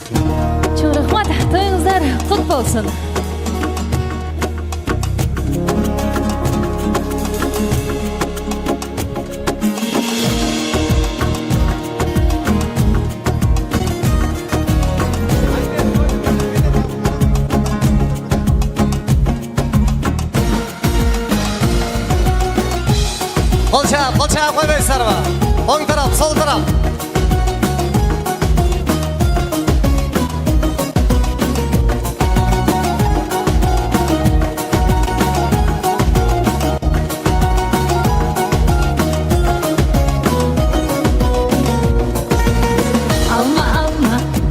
Çok rahmat, toyunuzlar kutlu olsun. Kolça koymayızlar mı? On taraf, sol taraf.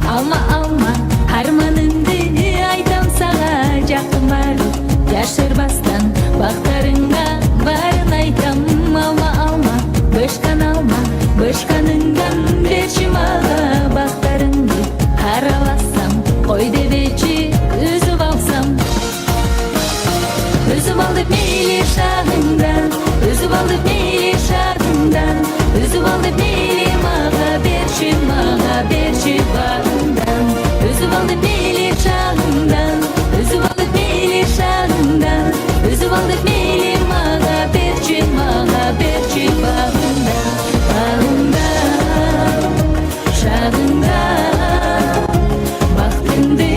Alma, harmanındı aytam sağa жақынмар. Яшырбастан бақтарыңа барын айтам. Алма, бышқаныңдан берші мага бақтарыңды. Қараласам, қой дебечі үзіп алсам. Үзіп алдып мейлі шағыңдан, үзіп алдып мейлі шағыңдан, үзіп алдып мейлі мага берші бағыңдан. Үзіп алдып мейлі шағыңдан, үзіп алдып мейлі шағыңдан, үзіп алдып мейлі мага берші бағыңдан. Бағыңдан, шағыңдан, бақтыңды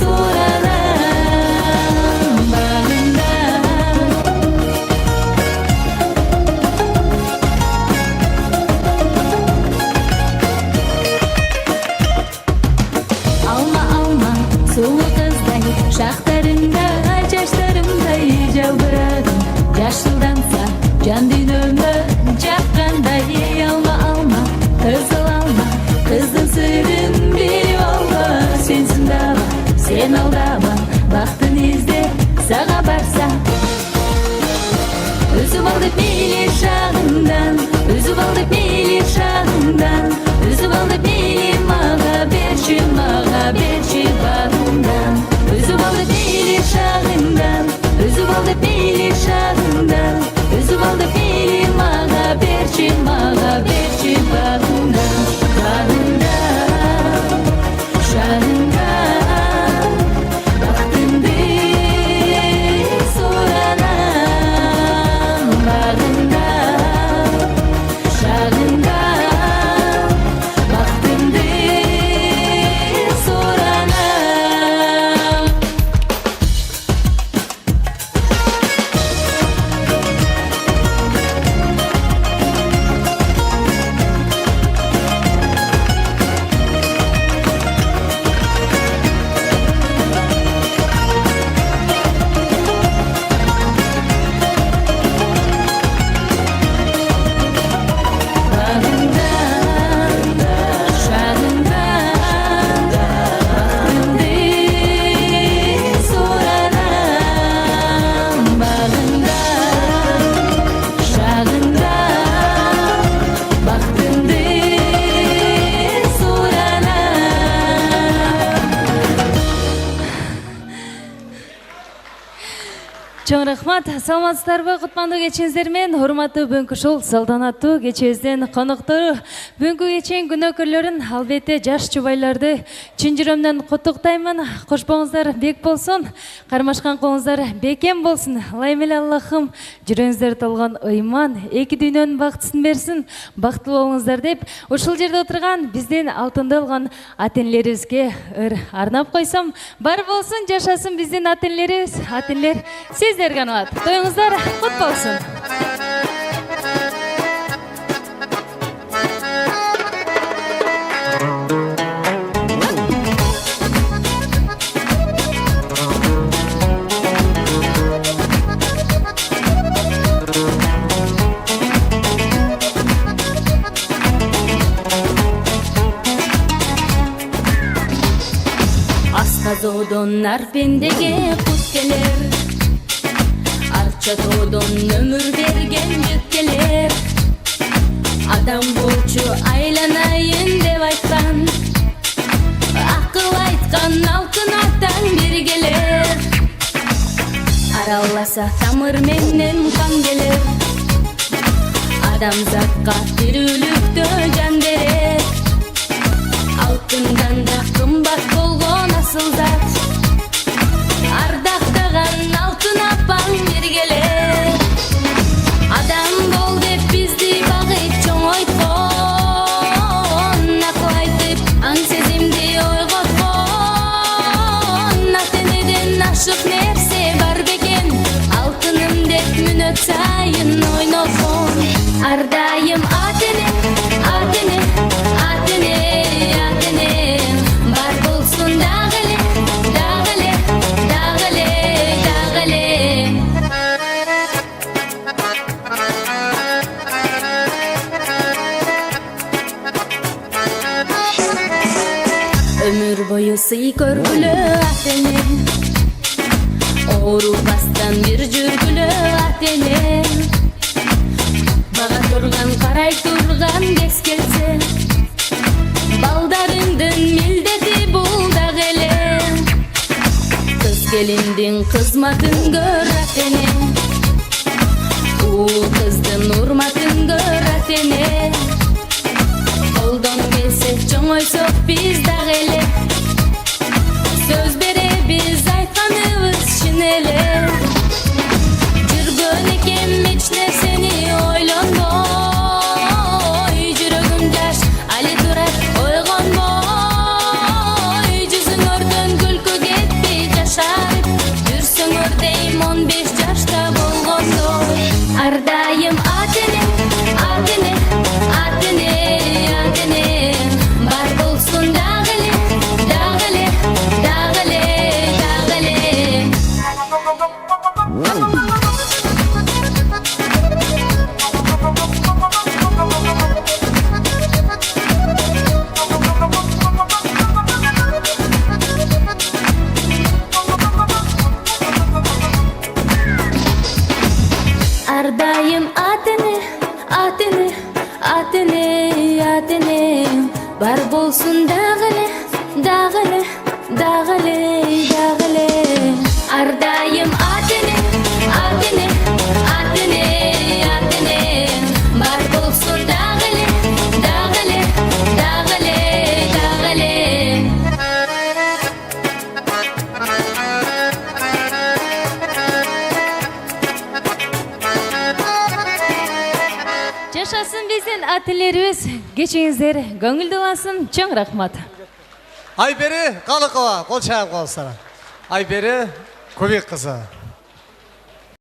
соранам. Бағыңдан. Алма, сұлу қыздай, шақтарыңда жаштарымдай жалбырадым. Жашылданса, жан дүйнөмө жаққандай. Алма, қызыл алма, қыздың сырын беріп алма. Сенсің даба, сен алдама, бақтын іздеп саға барса. Үзіп алдып мейлі шағыңдан, үзіп алдып мейлі шағыңдан, үзіп алдып мейлі мага берші бағыңдан. Үзіп алдып мейлі шағыңдан, үзіп алдып мейлі шағыңдан, үзіп алдып мейлі мага берші бағыңдан. Бағыңдан, шағыңдан, бақтыңды соранам. Бағыңдан, шағыңдан, бақтыңды соранам. Чоң рахмат, саламатсыздарбы? Кутмандуу кечиңиздер менен урматтуу бүгүнкү ушул салтанаттуу кечебиздин коноктору. Бүгүнкү кеченин күнөөкөрлөрүн, албетте жаш жубайларды чын жүрөмдөн куттуктаймын. Кошпоңуздар бек болсун, кармашкан колуңуздар бекем болсун. Лаймел Аллахым жүрөгүңүздөр толгон ыйман, эки дүйнөнүн бактысын берсин, бактылуу болуңуздар деп ушул жерде отурган биздин алтынды алган ата-энелерибизге арнап койсом. Бар болсун, жашасын биздин ата-энелерибиз. Ата-энелер сиздерге арналат. Тоюңуздар кут болсун. Асказодон арпендеге кут келер, Чатодон өмүр берген жүк келер. Адам болчу айланайын деп айткан, акыл айткан алтын атаң бир келер. Араласа тамыр менен кан келер, адамзатка тирүүлүктө жан берер. Алтын Ардайым атыны, атыны, атыны, атыны. Бар болсын дағылы, дағылы, дағылы, дағылы. Ömür boyu sый көргүлө атыны. Оорубастан бир жүргүлө атыны. Бага турган карай турган кез келсе, балдарыңдын милдети бул дагы эле. Кыз келиндин кызматын көр атыны. Уул кыздын урматын көр атыны. Колдон келсе чоңойсок биз дагы эле. Сөз беребиз айтканыбыз чын эле. Жүргөн экем эч нерсени ойлонбой. Жүрөгүм жаш али турат ойгонбой. Жүзүңөрдөн күлкү кетпей жашарып жүрсөңөр дейм 15 жашта болгондой. Ардайым атыны, атыны, атыны, атыны. Бар болсун дагылы, дагылы, дагылы, дагылы. Ардайым атыны, атыны, атыны, атыны. Бар болсун дагылы, дагылы, дагылы, дагылы. Ардайым атыны, атыны, атыны, атыны. Бар болсун дагылы, дагылы, дагылы, дагылы. Жашасын биздин ателерибиз, кечиңиздер көңүлдүү болсун. Чоң рахмат. Айбери Қалықова, қол шағып қалсара. Айбери Көбек қызы.